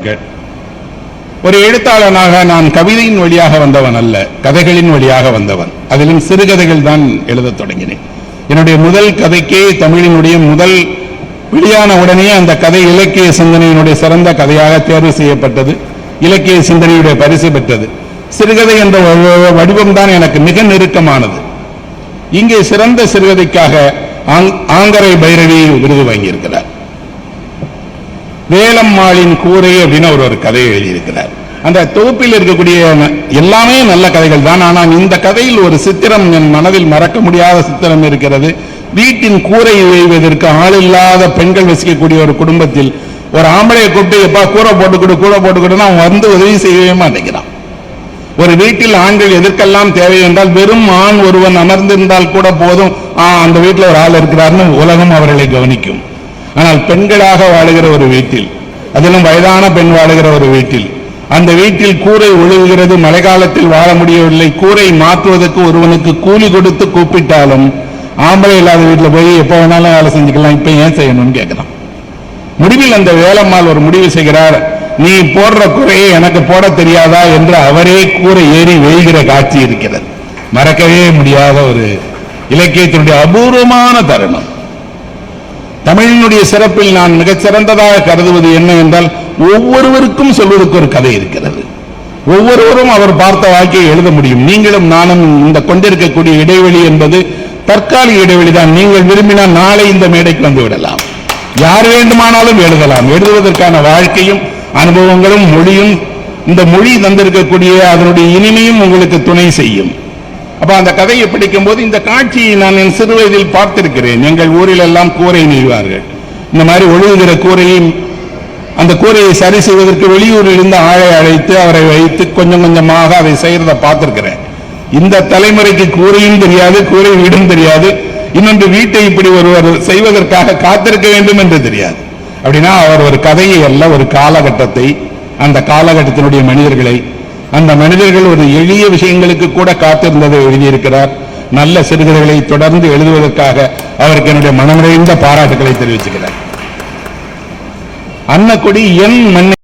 வாழ்த்துக்கள். ஒரு எழுத்தாளனாக நான் கவிதையின் வழியாக வந்தவன் அல்ல, கதைகளின் வழியாக வந்தவன். அதிலும் சிறுகதைகள் தான் எழுதத் தொடங்கினேன். என்னுடைய முதல் கதைக்கே தமிழினுடைய முதல் வெளியான உடனே அந்த கதை இலக்கிய சிந்தனையினுடைய சிறந்த கதையாக தேர்வு செய்யப்பட்டது, இலக்கிய சிந்தனையுடைய பரிசு பெற்றது. சிறுகதை என்ற வடிவம் தான் எனக்கு மிக நெருக்கமானது. இங்கே சிறந்த சிறுகதைக்காக ஆங்கரை பைரவி விருது வாங்கியிருக்கிறார். வேலம்மாளின் கூரை அப்படின்னு ஒரு கதையை எழுதியிருக்கிறார். அந்த தொகுப்பில் இருக்கக்கூடிய எல்லாமே நல்ல கதைகள் தான். ஆனால் இந்த கதையில் ஒரு சித்திரம் என் மனதில் மறக்க முடியாத சித்திரம் இருக்கிறது. வீட்டின் கூரை எய்வதற்கு ஆள் இல்லாத பெண்கள் வசிக்கக்கூடிய ஒரு குடும்பத்தில் ஒரு ஆம்பளையை கூப்பிட்டு எப்பா கூரை போட்டுக்கிட்டு அவன் வந்து உதவி செய்யவே மாட்டேங்கிறான். ஒரு வீட்டில் ஆண்கள் எதற்கெல்லாம் தேவை என்றால் வெறும் ஆண் ஒருவன் அமர்ந்திருந்தால் கூட போதும், அந்த வீட்டில் ஒரு ஆள் இருக்கிறார்னு உலகம் அவர்களை கவனிக்கும். ஆனால் பெண்களாக வாழுகிற ஒரு வீட்டில், அதிலும் வயதான பெண் வாழுகிற ஒரு வீட்டில், அந்த வீட்டில் கூரை ஒழுகுகிறது, மழை காலத்தில் வாழ முடியவில்லை, கூரை மாற்றுவதற்கு ஒருவனுக்கு கூலி கொடுத்து கூப்பிட்டாலும் ஆம்பளை இல்லாத வீட்டில் போய் எப்போ வேணாலும் வேலை செஞ்சுக்கலாம், இப்ப ஏன் செய்யணும்னு கேட்கலாம். முடிவில் அந்த வேலம்மாள் ஒரு முடிவு செய்கிறார், நீ போடுற கூரையை எனக்கு போட தெரியாதா என்று அவரே கூரை ஏறி வெய்கிற காட்சி இருக்கிறது. மறக்கவே முடியாத ஒரு இலக்கியத்தினுடைய அபூர்வமான தருணம். தமிழினுடைய சிறப்பில் நான் மிகச்சிறந்ததாக கருதுவது என்ன என்றால், ஒவ்வொருவருக்கும் சொல்வதற்கு ஒரு கதை இருக்கிறது. ஒவ்வொருவரும் அவர் பார்த்த வாழ்க்கையை எழுத முடியும். நீங்களும் நானும் இந்த கொண்டிருக்கக்கூடிய இடைவெளி என்பது தற்காலிக இடைவெளி தான். நீங்கள் விரும்பினால் நாளை இந்த மேடைக்கு வந்து விடலாம், யார் வேண்டுமானாலும் எழுதலாம். எழுதுவதற்கான வாழ்க்கையும் அனுபவங்களும் மொழியும், இந்த மொழி தந்திருக்கக்கூடிய அதனுடைய இனிமையும் உங்களுக்கு துணை செய்யும். அப்ப அந்த கதையை படிக்கும் போது இந்த காட்சியை நான் என் சிறு வயதில் பார்த்திருக்கிறேன். எங்கள் ஊரில் எல்லாம் கூரை நெய்வார்கள். இந்த மாதிரி ஒழுகுகிற கூரையும் அந்த கூரையை சரி செய்வதற்கு வெளியூரில் இருந்து ஆளை அழைத்து அவரை வைத்து கொஞ்சம் கொஞ்சமாக அதை செய்யறதை பார்த்திருக்கிறேன். இந்த தலைமுறைக்கு கூரையும் தெரியாது, கூரை வீடும் தெரியாது, இன்னொன்று வீட்டை இப்படி ஒருவர் செய்வதற்காக காத்திருக்க வேண்டும் என்று தெரியாது. அப்படின்னா அவர் ஒரு கதையை அல்ல, ஒரு காலகட்டத்தை, அந்த காலகட்டத்தினுடைய மனிதர்களை, அந்த மனிதர்கள் ஒரு எளிய விஷயங்களுக்கு கூட காத்திருந்ததை எழுதியிருக்கிறார். நல்ல சிறுகதைகளை தொடர்ந்து எழுதுவதற்காக அவருக்கு என்னுடைய மனமிறைந்த பாராட்டுகளை தெரிவிச்சுக்கிறார். அன்னக்குடி என் மண்ணை